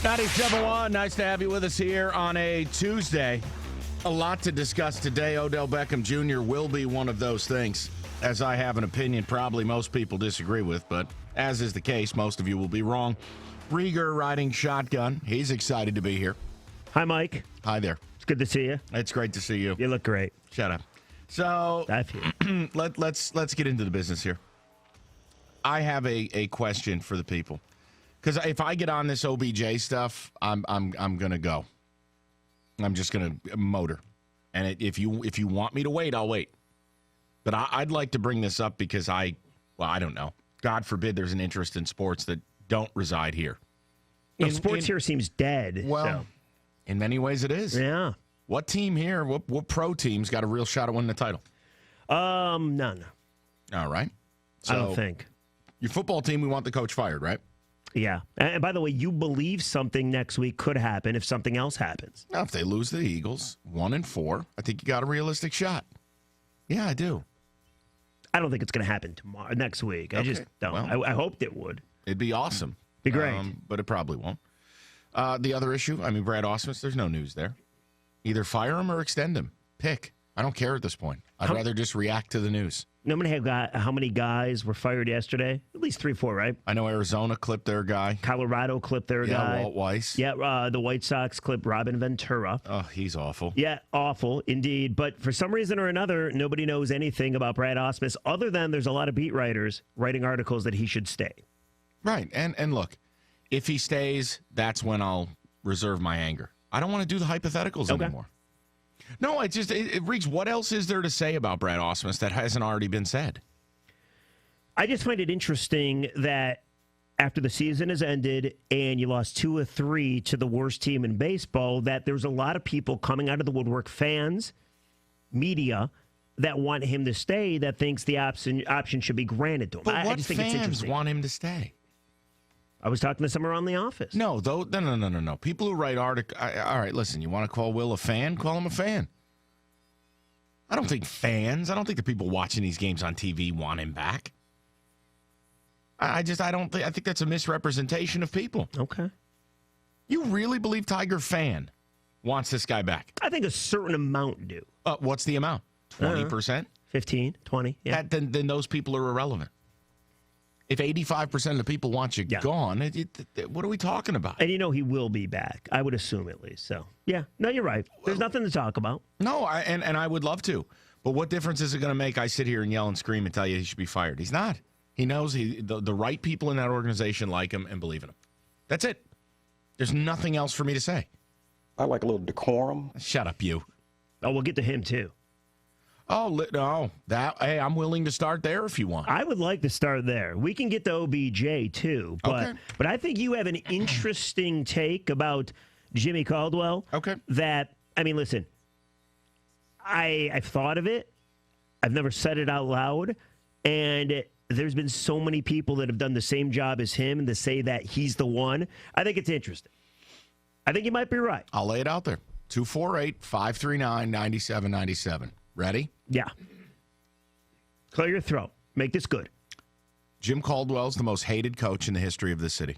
97.1, nice to have you with us here on a Tuesday. A lot to discuss today. Odell Beckham Jr. will be one of those things, as I have an opinion probably most people disagree with, but as is the case, most of you will be wrong. Rieger riding shotgun. He's excited to be here. Hi, Mike. Hi there. It's good to see you. It's great to see you. You look great. Shut up. So let's get into the business here. I have a question for the people. Because if I get on this OBJ stuff, I'm gonna go. I'm just gonna motor, and if you want me to wait, I'll wait. But I'd like to bring this up because I don't know. God forbid there's an interest in sports that don't reside here. Sports here seems dead. Well, so. In many ways it is. Yeah. What team here? What pro team's got a real shot at winning the title? None. All right. So I don't think. Your football team, we want the coach fired, right? Yeah. And by the way, you believe something next week could happen if something else happens. Now, if they lose the Eagles 1-4, I think you got a realistic shot. Yeah, I do. I don't think it's going to happen next week. I just don't. Well, I hoped it would. It'd be awesome. Be great. But it probably won't. The other issue, Brad Ausmus, there's no news there. Either fire him or extend him. Pick. I don't care at this point. I'd rather just react to the news. You know how many guys were fired yesterday? At least 3-4, right? I know Arizona clipped their guy. Colorado clipped their guy. Yeah, Walt Weiss. Yeah, the White Sox clipped Robin Ventura. Oh, he's awful. Yeah, awful, indeed. But for some reason or another, nobody knows anything about Brad Ausmus other than there's a lot of beat writers writing articles that he should stay. Right, and look, if he stays, that's when I'll reserve my anger. I don't want to do the hypotheticals anymore. No, it reeks. What else is there to say about Brad Ausmus that hasn't already been said? I just find it interesting that after the season has ended and you lost 2 of 3 to the worst team in baseball, that there's a lot of people coming out of the woodwork, fans, media, that want him to stay, that thinks the option should be granted to him. But I just think it's fans interesting. want him to stay? I was talking to someone around the office. No. People who write articles. All right, listen, you want to call Will a fan? Call him a fan. I don't think the people watching these games on TV want him back. I think that's a misrepresentation of people. Okay. You really believe Tiger fan wants this guy back? I think a certain amount do. What's the amount? 20%? 15, 20, yeah. Then those people are irrelevant. If 85% of the people want you gone, what are we talking about? And he will be back. I would assume at least. So, yeah. No, you're right. There's nothing to talk about. No, and I would love to. But what difference is it going to make I sit here and yell and scream and tell you he should be fired? He's not. He knows the right people in that organization like him and believe in him. That's it. There's nothing else for me to say. I like a little decorum. Shut up, you. Oh, we'll get to him, too. Oh, no. Hey, I'm willing to start there if you want. I would like to start there. We can get to OBJ, too. But I think you have an interesting take about Jimmy Caldwell. Okay. Listen, I've thought of it. I've never said it out loud. And there's been so many people that have done the same job as him and to say that he's the one. I think it's interesting. I think you might be right. I'll lay it out there. 248-539-9797. Ready? Yeah. Clear your throat. Make this good. Jim Caldwell's the most hated coach in the history of this city.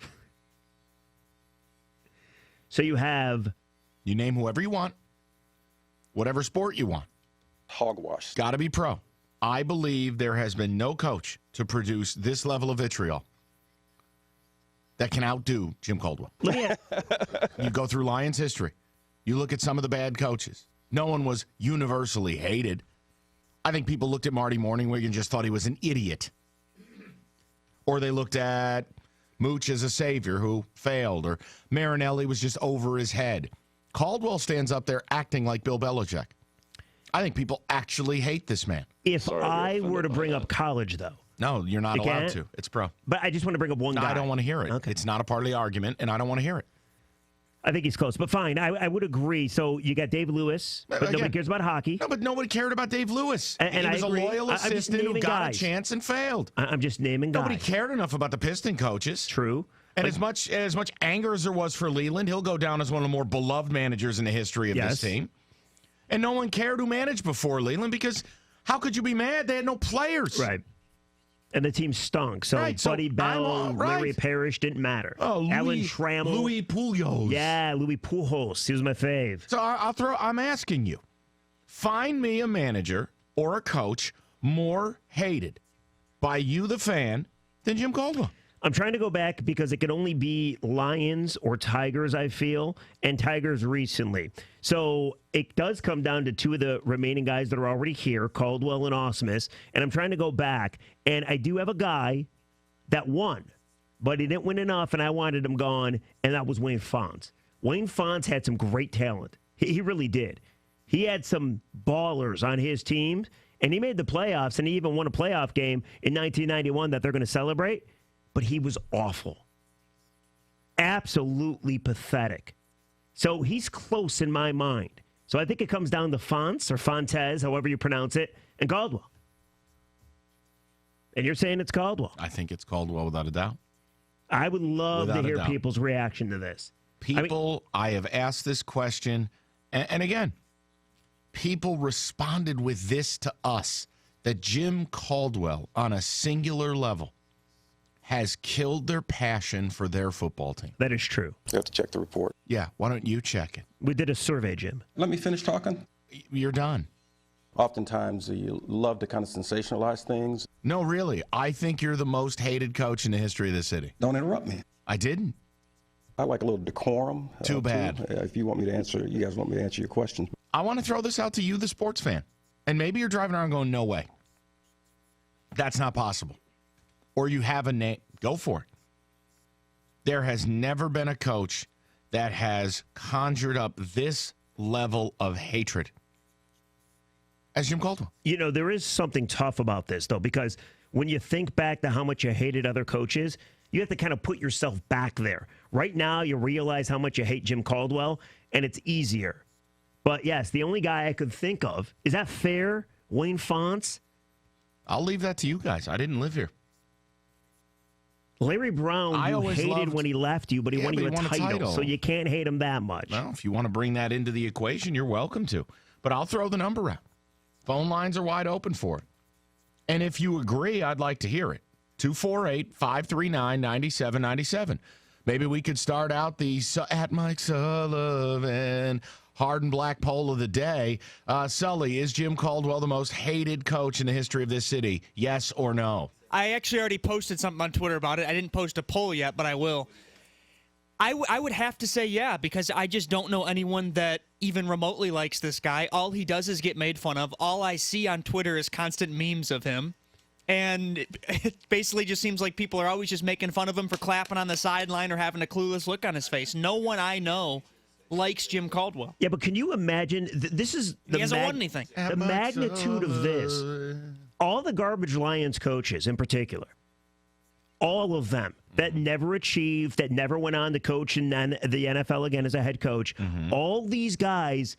So you have... You name whoever you want, whatever sport you want. Hogwash. Got to be pro. I believe there has been no coach to produce this level of vitriol that can outdo Jim Caldwell. You go through Lions history. You look at some of the bad coaches. No one was universally hated. I think people looked at Marty Morningwig and just thought he was an idiot. Or they looked at Mooch as a savior who failed, or Marinelli was just over his head. Caldwell stands up there acting like Bill Belichick. I think people actually hate this man. If I were to bring up college, though. No, you're not allowed to. It's pro. But I just want to bring up one guy. I don't want to hear it. Okay. It's not a part of the argument, and I don't want to hear it. I think he's close, but fine. I would agree. So you got Dave Lewis, but nobody cares about hockey. No, but nobody cared about Dave Lewis. And he was a loyal assistant who got a chance and failed. I'm just naming guys. Nobody cared enough about the Piston coaches. True. And as much anger as there was for Leland, he'll go down as one of the more beloved managers in the history of this team. And no one cared who managed before Leland because how could you be mad? They had no players. Right. And the team stunk. So Right, so Buddy Bell, right. Larry Parrish didn't matter. Oh, Alan Trammell. Louis Pujols. Yeah, Louis Pujols. He was my fave. So I'm asking you, find me a manager or a coach more hated by you, the fan, than Jim Caldwell. I'm trying to go back because it could only be Lions or Tigers, I feel, and Tigers recently. So it does come down to two of the remaining guys that are already here, Caldwell and Osmus, and I'm trying to go back. And I do have a guy that won, but he didn't win enough, and I wanted him gone, and that was Wayne Fontes. Wayne Fontes had some great talent. He really did. He had some ballers on his team, and he made the playoffs, and he even won a playoff game in 1991 that they're going to celebrate. But he was awful. Absolutely pathetic. So he's close in my mind. So I think it comes down to Fontes or Fontes, however you pronounce it, and Caldwell. And you're saying it's Caldwell. I think it's Caldwell without a doubt. I would love to hear people's reaction to this. I have asked this question, and again, people responded with this to us, that Jim Caldwell, on a singular level, has killed their passion for their football team. That is true. You have to check the report. Yeah, why don't you check it? We did a survey, Jim. Let me finish talking. You're done. Oftentimes, you love to kind of sensationalize things. No, really. I think you're the most hated coach in the history of the city. Don't interrupt me. I didn't. I like a little decorum. Too bad. If you want me to answer, you guys want me to answer your questions. I want to throw this out to you, the sports fan. And maybe you're driving around going, no way. That's not possible. Or you have a name. Go for it. There has never been a coach that has conjured up this level of hatred as Jim Caldwell. You know, there is something tough about this, though, because when you think back to how much you hated other coaches, you have to kind of put yourself back there. Right now, you realize how much you hate Jim Caldwell, and it's easier. But, yes, the only guy I could think of, is that fair? Wayne Fontes? I'll leave that to you guys. I didn't live here. Larry Brown, you hated when he left you, but he won you a title, so you can't hate him that much. Well, if you want to bring that into the equation, you're welcome to. But I'll throw the number out. Phone lines are wide open for it. And if you agree, I'd like to hear it. 248-539-9797. Maybe we could start out the at Mike Sullivan hard and black poll of the day. Sully, is Jim Caldwell the most hated coach in the history of this city? Yes or no? I actually already posted something on Twitter about it. I didn't post a poll yet, but I will. I would have to say yeah, because I just don't know anyone that even remotely likes this guy. All he does is get made fun of. All I see on Twitter is constant memes of him. And it basically just seems like people are always just making fun of him for clapping on the sideline or having a clueless look on his face. No one I know likes Jim Caldwell. Yeah, but can you imagine? This is the he hasn't won anything. The magnitude of this. All the garbage Lions coaches in particular, all of them that never achieved, that never went on to coach in the NFL again as a head coach, all these guys,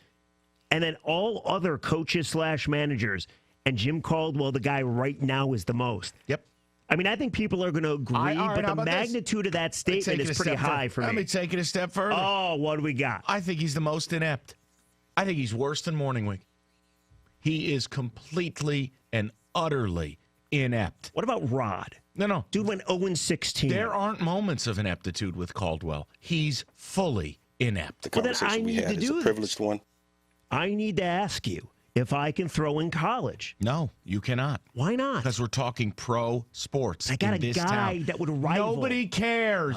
and then all other coaches / managers, and Jim Caldwell, the guy right now, is the most. Yep. I mean, I think people are going to agree, but the magnitude of that statement is pretty high for me. Let me take it a step further. Oh, what do we got? I think he's the most inept. I think he's worse than Morning Week. He is completely and utterly inept. What about Rod? No. Dude went 0-16. There aren't moments of ineptitude with Caldwell. He's fully inept. The conversation we had is a privileged one. I need to ask you if I can throw in college. No, you cannot. Why not? Because we're talking pro sports. I got in a this guy town. that would rival. Nobody cares.